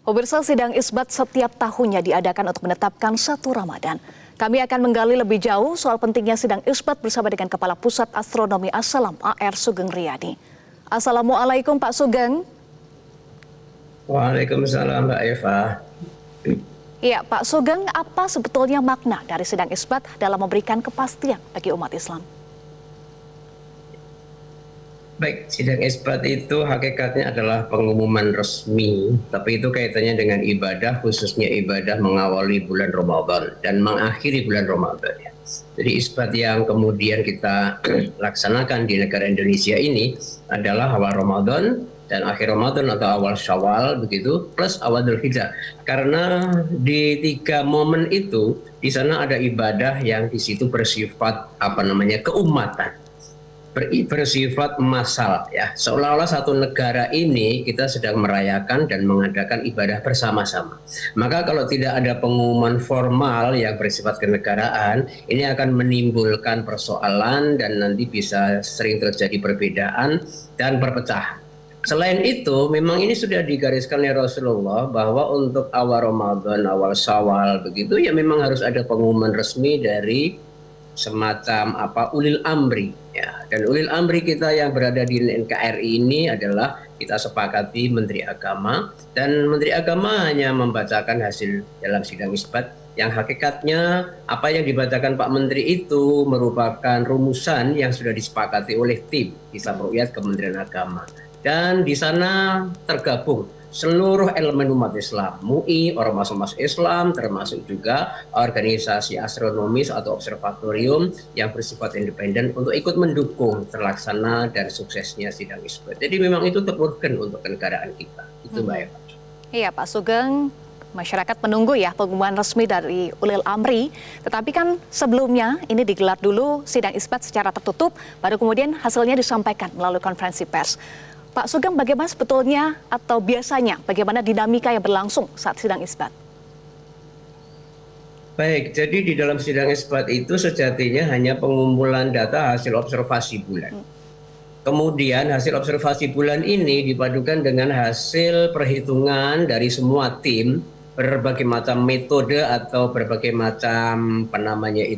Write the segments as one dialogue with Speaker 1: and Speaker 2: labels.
Speaker 1: Pemirsa, sidang isbat setiap tahunnya diadakan untuk menetapkan 1 Ramadan. Kami akan menggali lebih jauh soal pentingnya sidang isbat bersama dengan Kepala Pusat Astronomi As-Salam, A.R. Sugeng Riyadi. Assalamualaikum Pak Sugeng.
Speaker 2: Waalaikumsalam Mbak Eva.
Speaker 1: Iya Pak Sugeng, apa sebetulnya makna dari sidang isbat dalam memberikan kepastian bagi umat Islam?
Speaker 2: Baik, sidang isbat itu hakikatnya adalah pengumuman resmi, tapi itu kaitannya dengan ibadah, khususnya ibadah mengawali bulan Ramadan dan mengakhiri bulan Ramadan. Ya. Jadi isbat yang kemudian kita laksanakan di negara Indonesia ini adalah awal Ramadan dan akhir Ramadan atau awal Syawal begitu, plus awal Dzulhijjah. Karena di 3 momen itu di sana ada ibadah yang di situ bersifat keumatan. Bersifat massal ya, seolah-olah satu negara ini kita sedang merayakan dan mengadakan ibadah bersama-sama. Maka kalau tidak ada pengumuman formal yang bersifat kenegaraan, ini akan menimbulkan persoalan dan nanti bisa sering terjadi perbedaan dan perpecahan. Selain itu, memang ini sudah digariskan oleh Rasulullah bahwa untuk awal Ramadan, awal Syawal begitu ya memang harus ada pengumuman resmi dari semacam ulil amri ya. Dan ulil amri kita yang berada di NKRI ini adalah kita sepakati Menteri Agama, dan Menteri Agama hanya membacakan hasil dalam sidang isbat yang hakikatnya apa yang dibacakan Pak Menteri itu merupakan rumusan yang sudah disepakati oleh tim Hisab Ruqyat Kementerian Agama, dan di sana tergabung seluruh elemen umat Islam, MUI, ormas-ormas Islam, termasuk juga organisasi astronomis atau observatorium yang bersifat independen untuk ikut mendukung terlaksana dan suksesnya sidang isbat. Jadi memang itu terurgen untuk kenegaraan kita. Itu Mbak Eva.
Speaker 1: Iya Pak Sugeng, masyarakat menunggu ya pengumuman resmi dari Ulil Amri. Tetapi kan sebelumnya ini digelar dulu sidang isbat secara tertutup, baru kemudian hasilnya disampaikan melalui konferensi pers. Pak Sugeng, bagaimana sebetulnya atau biasanya bagaimana dinamika yang berlangsung saat sidang isbat?
Speaker 2: Baik, jadi di dalam sidang isbat itu sejatinya hanya pengumpulan data hasil observasi bulan. Kemudian hasil observasi bulan ini dipadukan dengan hasil perhitungan dari semua tim, berbagai macam metode atau berbagai macam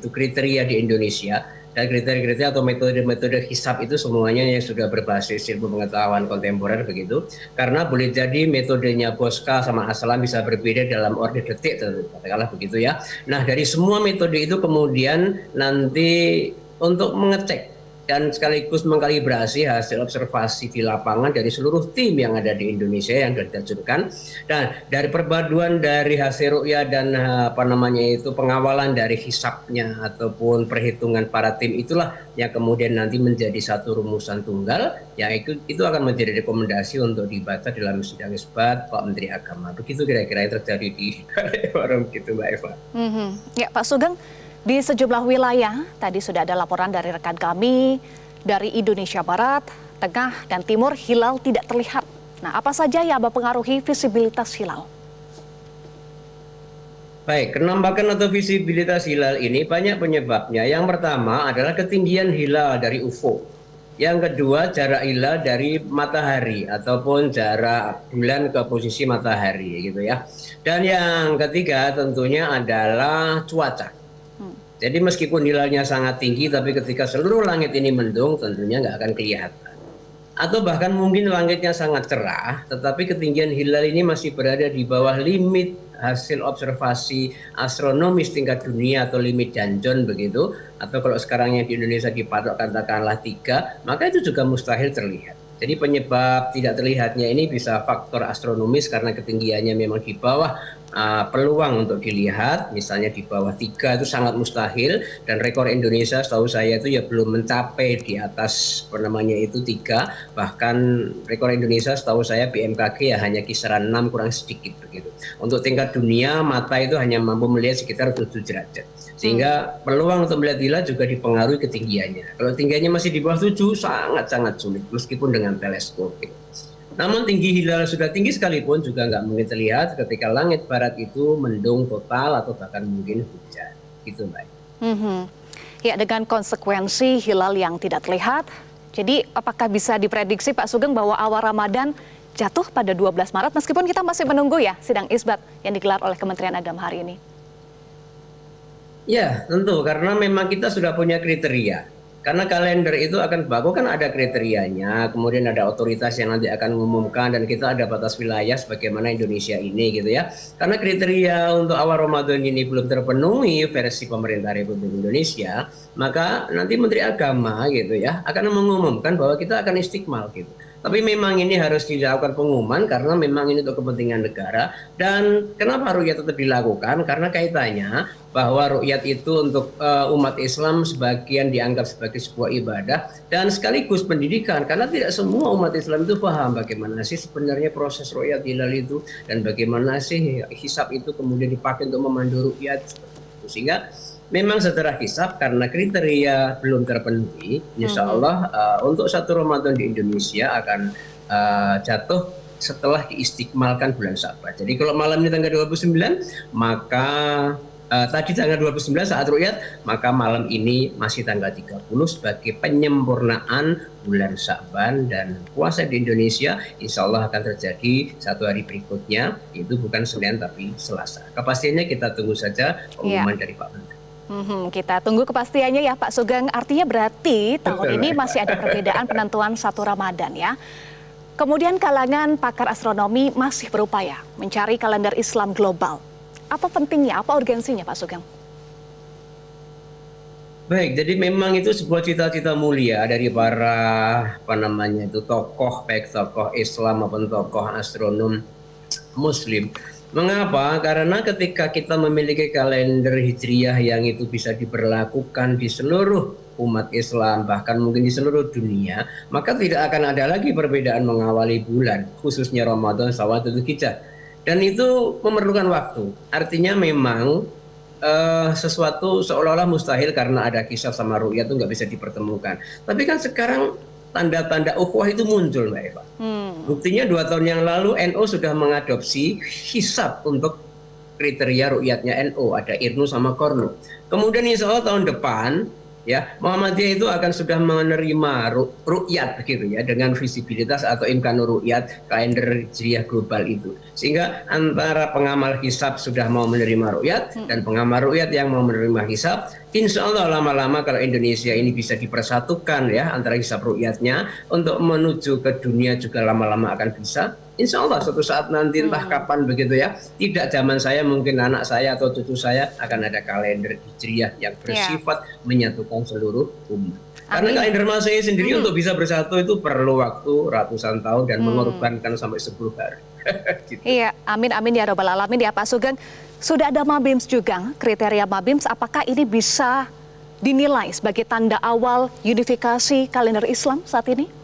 Speaker 2: kriteria di Indonesia. Dan kriteria-kriteria atau metode-metode hisab itu semuanya yang sudah berbasis ilmu pengetahuan kontemporer begitu. Karena boleh jadi metodenya Bosca sama As-Salam bisa berbeda dalam order detik, katakanlah begitu ya. Nah, dari semua metode itu kemudian nanti untuk mengecek dan sekaligus mengkalibrasi hasil observasi di lapangan dari seluruh tim yang ada di Indonesia yang diterjunkan. Dan dari perpaduan dari hasil ruqyah dan pengawalan dari hisabnya ataupun perhitungan para tim itulah yang kemudian nanti menjadi satu rumusan tunggal yang itu akan menjadi rekomendasi untuk dibaca dalam sidang isbat Pak Menteri Agama. Begitu kira-kira yang terjadi di forum gitu Mbak Eva.
Speaker 1: Ya Pak Sugeng, di sejumlah wilayah, tadi sudah ada laporan dari rekan kami, dari Indonesia Barat, Tengah, dan Timur, hilal tidak terlihat. Nah, apa saja yang mempengaruhi visibilitas hilal?
Speaker 2: Baik, penampakan atau visibilitas hilal ini banyak penyebabnya. Yang pertama adalah ketinggian hilal dari ufuk. Yang kedua, jarak hilal dari matahari ataupun jarak bulan ke posisi matahari gitu ya. Dan yang ketiga tentunya adalah cuaca. Jadi meskipun hilalnya sangat tinggi, tapi ketika seluruh langit ini mendung, tentunya nggak akan kelihatan. Atau bahkan mungkin langitnya sangat cerah, tetapi ketinggian hilal ini masih berada di bawah limit hasil observasi astronomis tingkat dunia atau limit Danjon begitu. Atau kalau sekarang yang di Indonesia dipatok katakanlah 3, maka itu juga mustahil terlihat. Jadi penyebab tidak terlihatnya ini bisa faktor astronomis karena ketinggiannya memang di bawah peluang untuk dilihat, misalnya di bawah 3 itu sangat mustahil, dan rekor Indonesia setahu saya itu ya belum mencapai di atas 3, bahkan rekor Indonesia setahu saya BMKG ya hanya kisaran 6 kurang sedikit begitu. Untuk tingkat dunia mata itu hanya mampu melihat sekitar 7 derajat. Sehingga peluang untuk melihat hilal juga dipengaruhi ketinggiannya. Kalau tinggiannya masih di bawah 7 sangat-sangat sulit meskipun dengan teleskop. Namun tinggi hilal sudah tinggi sekalipun juga nggak mungkin terlihat ketika langit barat itu mendung total atau bahkan mungkin hujan. Gitu Mbak.
Speaker 1: Ya, dengan konsekuensi hilal yang tidak terlihat, jadi apakah bisa diprediksi Pak Sugeng bahwa awal Ramadan jatuh pada 12 Maret meskipun kita masih menunggu ya sidang isbat yang digelar oleh Kementerian Agama hari ini.
Speaker 2: Ya, tentu karena memang kita sudah punya kriteria. Karena kalender itu akan baku kan ada kriterianya, kemudian ada otoritas yang nanti akan mengumumkan dan kita ada batas wilayah sebagaimana Indonesia ini gitu ya. Karena kriteria untuk awal Ramadan ini belum terpenuhi versi pemerintah Republik Indonesia, maka nanti Menteri Agama gitu ya akan mengumumkan bahwa kita akan istiqmal gitu. Tapi memang ini harus dilakukan pengumuman karena memang ini untuk kepentingan negara. Dan kenapa ruqyah tetap dilakukan? Karena kaitannya bahwa ruqyah itu untuk umat Islam sebagian dianggap sebagai sebuah ibadah dan sekaligus pendidikan. Karena tidak semua umat Islam itu paham bagaimana sih sebenarnya proses ruqyah hilal itu dan bagaimana sih hisab itu kemudian dipakai untuk memandu ruqyah. Sehingga memang secara hisab karena kriteria belum terpenuhi, insya Allah untuk satu Ramadan di Indonesia akan jatuh setelah diistiqmalkan bulan Sya'ban. Jadi kalau malam ini tanggal 29, maka tadi tanggal 29 saat ruqyah, maka malam ini masih tanggal 30 sebagai penyempurnaan bulan Sya'ban dan puasa di Indonesia insya Allah akan terjadi satu hari berikutnya, itu bukan Senin tapi Selasa. Kepastiannya kita tunggu saja pengumuman dari Pak Menteri.
Speaker 1: Kita tunggu kepastiannya ya Pak Sugeng. Artinya berarti tahun ini masih ada perbedaan penentuan satu Ramadan ya. Kemudian kalangan pakar astronomi masih berupaya mencari kalender Islam global. Apa pentingnya, apa urgensinya Pak Sugeng?
Speaker 2: Baik, jadi memang itu sebuah cita-cita mulia dari para tokoh, baik tokoh Islam maupun tokoh astronom Muslim. Mengapa? Karena ketika kita memiliki kalender hijriyah yang itu bisa diberlakukan di seluruh umat Islam, bahkan mungkin di seluruh dunia, maka tidak akan ada lagi perbedaan mengawali bulan, khususnya Ramadan, Syawal, Dzulhijjah. Dan itu memerlukan waktu. Artinya memang sesuatu seolah-olah mustahil karena ada kisah sama ru'yah itu nggak bisa dipertemukan. Tapi kan sekarang tanda-tanda ukhuwah itu muncul, Mbak Eva. Buktinya 2 tahun yang lalu NU sudah mengadopsi hisab untuk kriteria ru'yatnya NU, ada Irnu sama Kornu. Kemudian insya Allah tahun depan ya Muhammadiyah itu akan sudah menerima ru'yat begitu ya dengan visibilitas atau imkanur ru'yat kalender hijriyah global itu. Sehingga antara pengamal hisab sudah mau menerima ru'yat dan pengamal ru'yat yang mau menerima hisab, insya Allah lama-lama kalau Indonesia ini bisa dipersatukan ya antara hisab ru'yatnya untuk menuju ke dunia juga lama-lama akan bisa. Insya Allah suatu saat nanti entah kapan begitu ya, tidak zaman saya mungkin anak saya atau cucu saya akan ada kalender hijriyah yang bersifat menyatukan seluruh umat. Karena kalender Masehi sendiri untuk bisa bersatu itu perlu waktu ratusan tahun dan mengorbankan sampai 10 hari. Gitu.
Speaker 1: Iya, amin amin ya robbal alamin ya Pak Sugeng. Sudah ada Mabims juga, kriteria Mabims apakah ini bisa dinilai sebagai tanda awal unifikasi kalender Islam saat ini?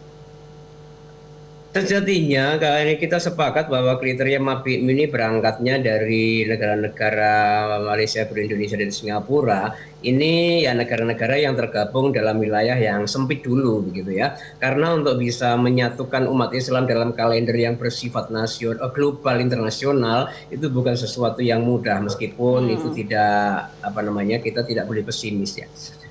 Speaker 2: Sejatinya kali ini kita sepakat bahwa kriteria MABIM ini berangkatnya dari negara-negara Malaysia, Indonesia, dan Singapura. Ini ya negara-negara yang tergabung dalam wilayah yang sempit dulu begitu ya. Karena untuk bisa menyatukan umat Islam dalam kalender yang bersifat nasional, global, internasional itu bukan sesuatu yang mudah meskipun itu tidak kita tidak boleh pesimis ya.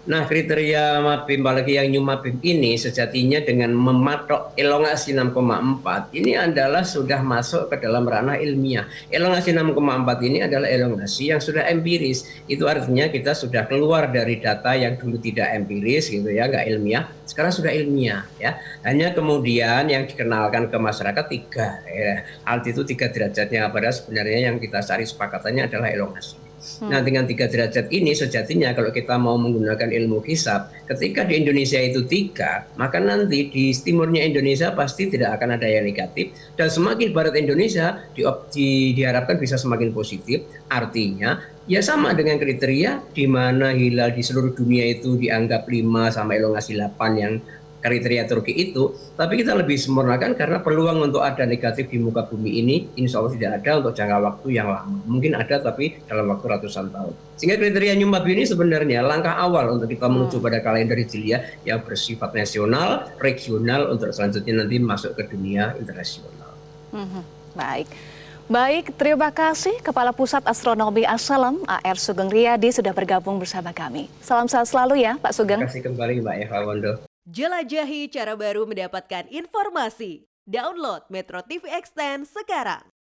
Speaker 2: Nah, kriteria MABIM apalagi yang New MABIM ini sejatinya dengan mematok elongasi 6,4 ini adalah sudah masuk ke dalam ranah ilmiah. Elongasi 6,4 ini adalah elongasi yang sudah empiris. Itu artinya kita sudah keluar dari data yang dulu tidak empiris gitu ya, nggak ilmiah. Sekarang sudah ilmiah ya. Hanya kemudian yang dikenalkan ke masyarakat 3 ya. Alt itu 3 derajatnya, padahal sebenarnya yang kita cari sepakatannya adalah elongasi. Nah, dengan 3 derajat ini sejatinya kalau kita mau menggunakan ilmu hisab, ketika di Indonesia itu 3, maka nanti di timurnya Indonesia pasti tidak akan ada yang negatif dan semakin barat Indonesia diharapkan bisa semakin positif. Artinya ya sama dengan kriteria di mana hilal di seluruh dunia itu dianggap 5 sampai elongasi 8 yang kriteria Turki itu, tapi kita lebih sempurnakan karena peluang untuk ada negatif di muka bumi ini insya Allah tidak ada untuk jangka waktu yang lama. Mungkin ada tapi dalam waktu ratusan tahun. Sehingga kriteria New MABIM ini sebenarnya langkah awal untuk kita menuju pada kalender hijriyah yang bersifat nasional, regional untuk selanjutnya nanti masuk ke dunia internasional.
Speaker 1: Baik, terima kasih Kepala Pusat Astronomi As-Salam AR Sugeng Riyadi sudah bergabung bersama kami. Salam sehat selalu ya Pak Sugeng.
Speaker 2: Terima kasih kembali Mbak Eva Wondo.
Speaker 3: Jelajahi cara baru mendapatkan informasi. Download Metro TV Extend sekarang.